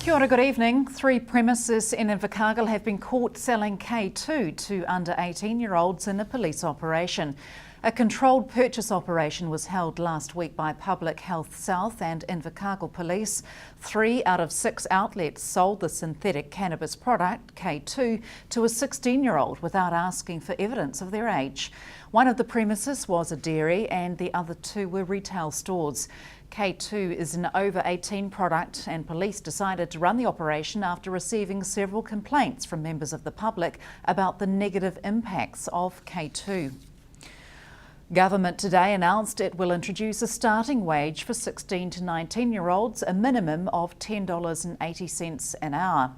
Kia ora, good evening. 3 premises in Invercargill have been caught selling K2 to under 18-year-olds in a police operation. A controlled purchase operation was held last week by Public Health South and Invercargill Police. 3 out of 6 outlets sold the synthetic cannabis product, K2, to a 16-year-old without asking for evidence of their age. One of the premises was a dairy and the other 2 were retail stores. K2 is an over 18 product, and police decided to run the operation after receiving several complaints from members of the public about the negative impacts of K2. Government today announced it will introduce a starting wage for 16 to 19-year-olds, a minimum of $10.80 an hour.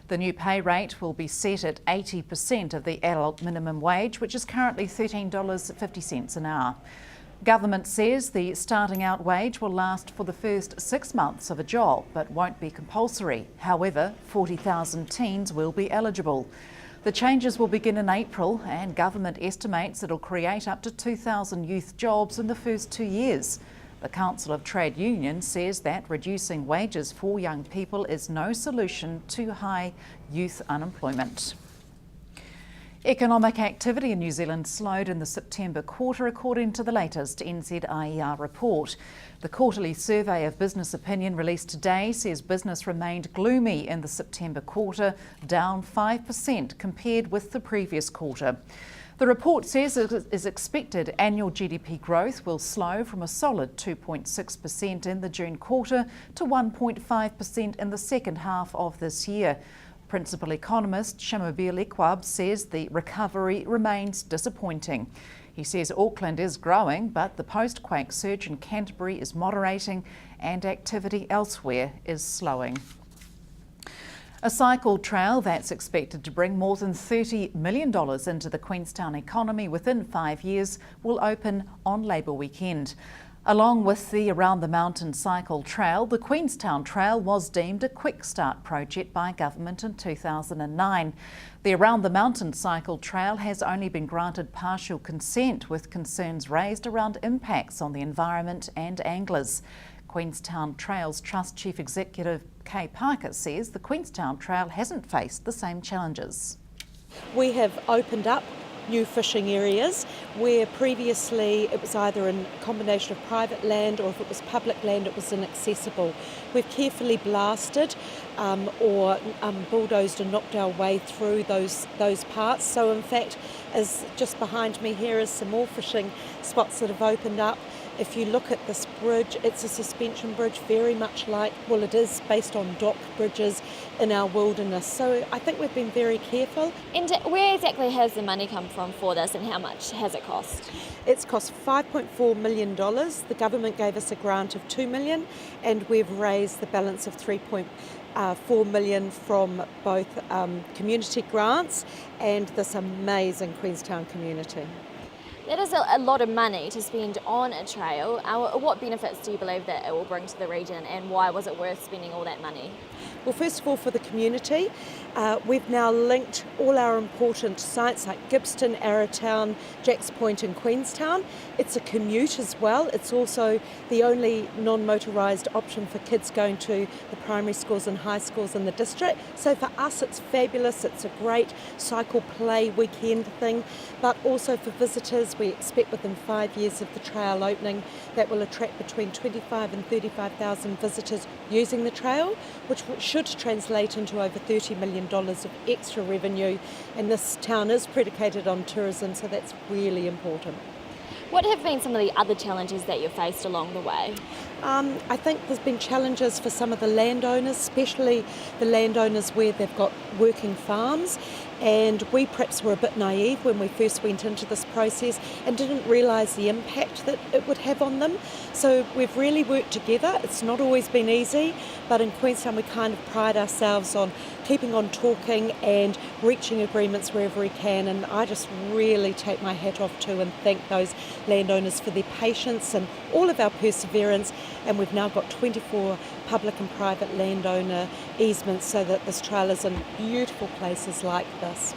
The new pay rate will be set at 80% of the adult minimum wage, which is currently $13.50 an hour. Government says the starting out wage will last for the first 6 months of a job, but won't be compulsory. However, 40,000 teens will be eligible. The changes will begin in April, and government estimates it'll create up to 2,000 youth jobs in the first 2 years. The Council of Trade Unions says that reducing wages for young people is no solution to high youth unemployment. Economic activity in New Zealand slowed in the September quarter, according to the latest NZIER report. The quarterly survey of business opinion released today says business remained gloomy in the September quarter, down 5% compared with the previous quarter. The report says it is expected annual GDP growth will slow from a solid 2.6% in the June quarter to 1.5% in the second half of this year. Principal economist Shamobile Equab says the recovery remains disappointing. He says Auckland is growing, but the post-quake surge in Canterbury is moderating and activity elsewhere is slowing. A cycle trail that's expected to bring more than $30 million into the Queenstown economy within 5 years will open on Labour weekend. Along with the Around the Mountain Cycle Trail, the Queenstown Trail was deemed a quick start project by government in 2009. The Around the Mountain Cycle Trail has only been granted partial consent, with concerns raised around impacts on the environment and anglers. Queenstown Trails Trust Chief Executive Kay Parker says the Queenstown Trail hasn't faced the same challenges. We have opened up new fishing areas where previously it was either a combination of private land, or if it was public land it was inaccessible. We've carefully blasted or bulldozed and knocked our way through those parts. So in fact, as just behind me here is some more fishing spots that have opened up. If you look at this bridge, it's a suspension bridge, very much like, well, it is based on dock bridges in our wilderness. So I think we've been very careful. And where exactly has the money come from for this, and how much has it cost? It's cost $5.4 million. The government gave us a grant of $2 million, and we've raised the balance of $3.4 million from both community grants and this amazing Queenstown community. That is a lot of money to spend on a trail. What benefits do you believe that it will bring to the region, and why was it worth spending all that money? Well, first of all, for the community, we've now linked all our important sites like Gippsland, Arrowtown, Jacks Point and Queenstown. It's a commute as well. It's also the only non-motorised option for kids going to the primary schools and high schools in the district. So for us it's fabulous. It's a great cycle play weekend thing, but also for visitors, we expect within 5 years of the trail opening that will attract between 25 and 35,000 visitors using the trail, which should translate into over $30 million of extra revenue, and this town is predicated on tourism, so that's really important. What have been some of the other challenges that you've faced along the way? I think there's been challenges for some of the landowners, especially the landowners where they've got working farms, and we perhaps were a bit naive when we first went into this process and didn't realise the impact that it would have on them. So we've really worked together. It's not always been easy, but in Queenstown we kind of pride ourselves on keeping on talking and reaching agreements wherever we can, and I just really take my hat off to and thank those landowners for their patience and all of our perseverance. And we've now got 24 public and private landowner easements so that this trail is in beautiful places like this.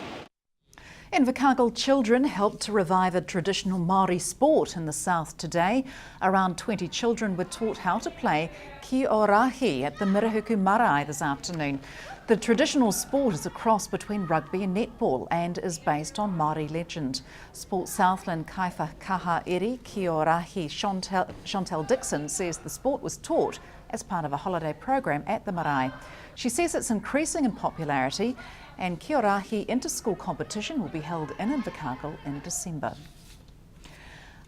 Invercargill children helped to revive a traditional Māori sport in the south today. Around 20 children were taught how to play ki o rahi at the Mirahuku Marae this afternoon. The traditional sport is a cross between rugby and netball and is based on Māori legend. Sport Southland Kaha Eri ki o rahi Chantel Dixon says the sport was taught as part of a holiday program at the marae. She says it's increasing in popularity and ki o rahi inter-school competition will be held in Invercargill in December.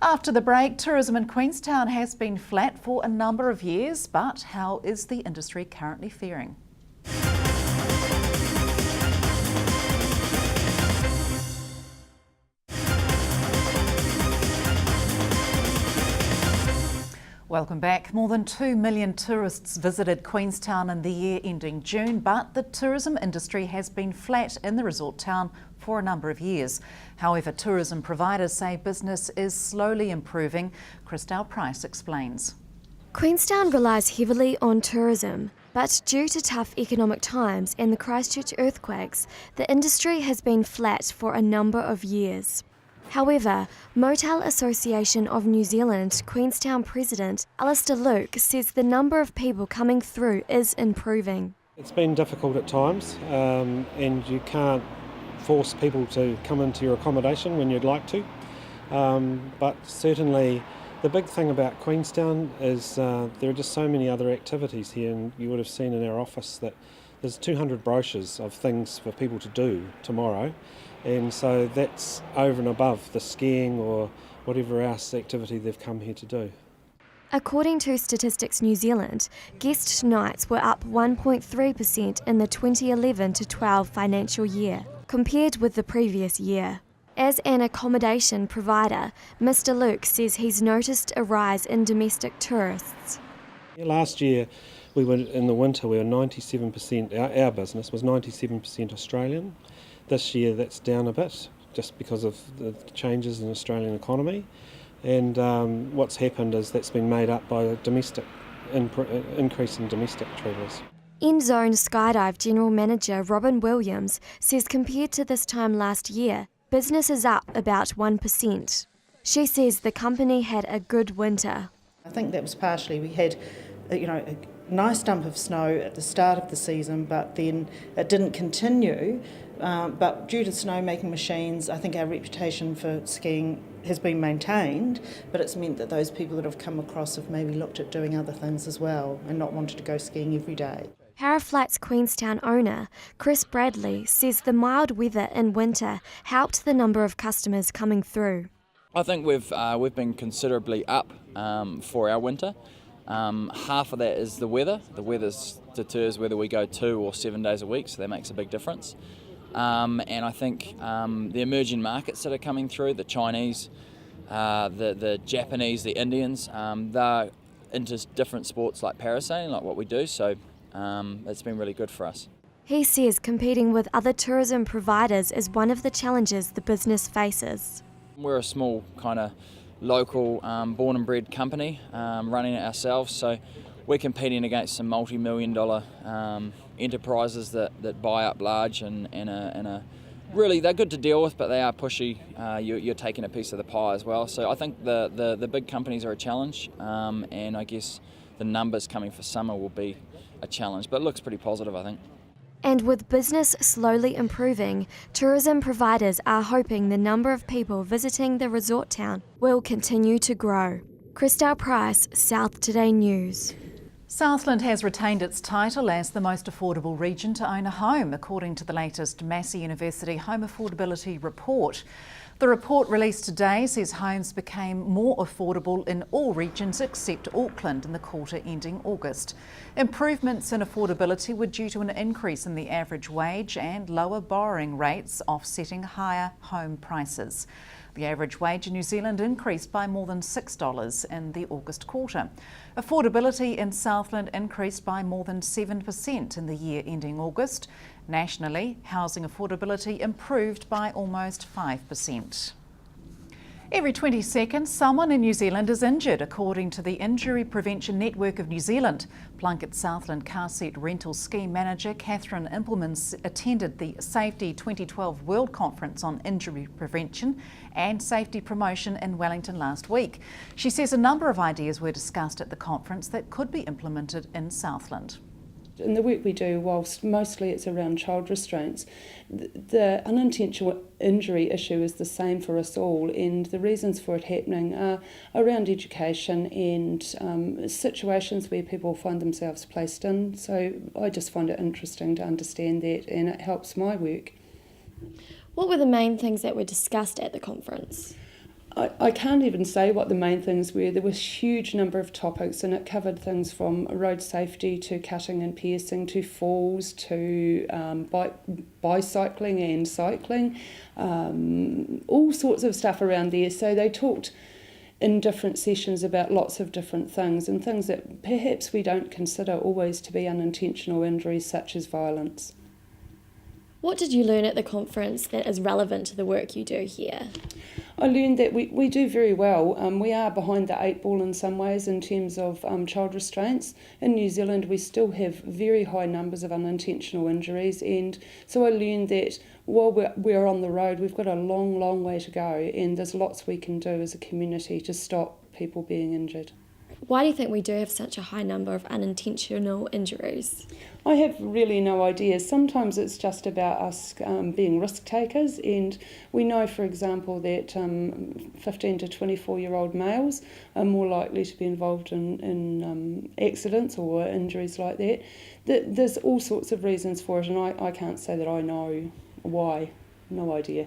After the break, tourism in Queenstown has been flat for a number of years, but how is the industry currently faring? Welcome back. More than 2 million tourists visited Queenstown in the year ending June, but the tourism industry has been flat in the resort town for a number of years. However, tourism providers say business is slowly improving. Christelle Price explains. Queenstown relies heavily on tourism, but due to tough economic times and the Christchurch earthquakes, the industry has been flat for a number of years. However, Motel Association of New Zealand Queenstown President Alistair Luke says the number of people coming through is improving. It's been difficult at times, and you can't force people to come into your accommodation when you'd like to. But certainly the big thing about Queenstown is there are just so many other activities here, and you would have seen in our office that there's 200 brochures of things for people to do tomorrow. And so that's over and above the skiing or whatever else activity they've come here to do. According to Statistics New Zealand, guest nights were up 1.3% in the 2011-12 financial year, compared with the previous year. As an accommodation provider, Mr. Luke says he's noticed a rise in domestic tourists. Last year, in the winter, we were 97%, our business was 97% Australian. This year that's down a bit, just because of the changes in the Australian economy. And what's happened is that's been made up by a increase in domestic travellers. End-Zone Skydive General Manager Robin Williams says compared to this time last year, business is up about 1%. She says the company had a good winter. I think that was partially, we had a nice dump of snow at the start of the season, but then it didn't continue. But due to snowmaking machines, I think our reputation for skiing has been maintained, but it's meant that those people that have come across have maybe looked at doing other things as well and not wanted to go skiing every day. Paraflight's Queenstown owner, Chris Bradley, says the mild weather in winter helped the number of customers coming through. I think we've been considerably up for our winter. Half of that is the weather. The weather deters whether we go 2 or 7 days a week, so that makes a big difference. And I think the emerging markets that are coming through, the Chinese, the Japanese, the Indians, they're into different sports like parasailing, like what we do, so it's been really good for us. He says competing with other tourism providers is one of the challenges the business faces. We're a small kind of local born and bred company running it ourselves, so we're competing against some multi-million-dollar enterprises that buy up large and really they're good to deal with, but they are pushy. You're taking a piece of the pie as well. So I think the big companies are a challenge, and I guess the numbers coming for summer will be a challenge, but it looks pretty positive, I think. And with business slowly improving, tourism providers are hoping the number of people visiting the resort town will continue to grow. Christelle Price, South Today News. Southland has retained its title as the most affordable region to own a home, according to the latest Massey University Home Affordability Report. The report released today says homes became more affordable in all regions except Auckland in the quarter ending August. Improvements in affordability were due to an increase in the average wage and lower borrowing rates offsetting higher home prices. The average wage in New Zealand increased by more than $6 in the August quarter. Affordability in Southland increased by more than 7% in the year ending August. Nationally, housing affordability improved by almost 5%. Every 20 seconds, someone in New Zealand is injured, according to the Injury Prevention Network of New Zealand. Plunkett Southland car seat rental scheme manager Catherine Impelman attended the Safety 2012 World Conference on Injury Prevention and Safety Promotion in Wellington last week. She says a number of ideas were discussed at the conference that could be implemented in Southland. In the work we do, whilst mostly it's around child restraints, the unintentional injury issue is the same for us all, and the reasons for it happening are around education and situations where people find themselves placed in. So I just find it interesting to understand that, and it helps my work. What were the main things that were discussed at the conference? I can't even say what the main things were. There was a huge number of topics, and it covered things from road safety to cutting and piercing to falls to bicycling and cycling, all sorts of stuff around there. So they talked in different sessions about lots of different things, and things that perhaps we don't consider always to be unintentional injuries, such as violence. What did you learn at the conference that is relevant to the work you do here? I learned that we do very well. We are behind the 8 ball in some ways in terms of child restraints. In New Zealand, we still have very high numbers of unintentional injuries, and so I learned that while we're on the road, we've got a long, long way to go, and there's lots we can do as a community to stop people being injured. Why do you think we do have such a high number of unintentional injuries? I have really no idea. Sometimes it's just about us being risk takers, and we know, for example, that 15 to 24-year-old males are more likely to be involved in accidents or injuries like that. There's all sorts of reasons for it, and I can't say that I know why. No idea.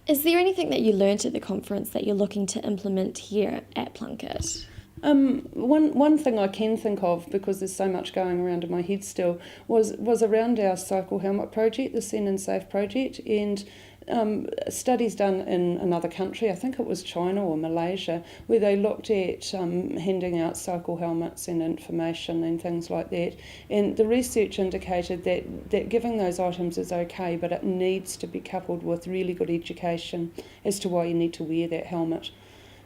Is there anything that you learnt at the conference that you're looking to implement here at Plunkett? One thing I can think of, because there's so much going around in my head still, was around our cycle helmet project, the Send and Safe project, and studies done in another country, I think it was China or Malaysia, where they looked at handing out cycle helmets and information and things like that. And the research indicated that giving those items is okay, but it needs to be coupled with really good education as to why you need to wear that helmet.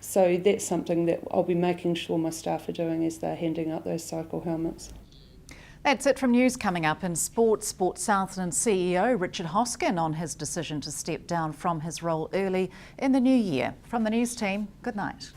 So that's something that I'll be making sure my staff are doing as they're handing out those cycle helmets. That's it from news. Coming up in sports, Sport Southland CEO Richard Hoskin on his decision to step down from his role early in the new year. From the news team, good night.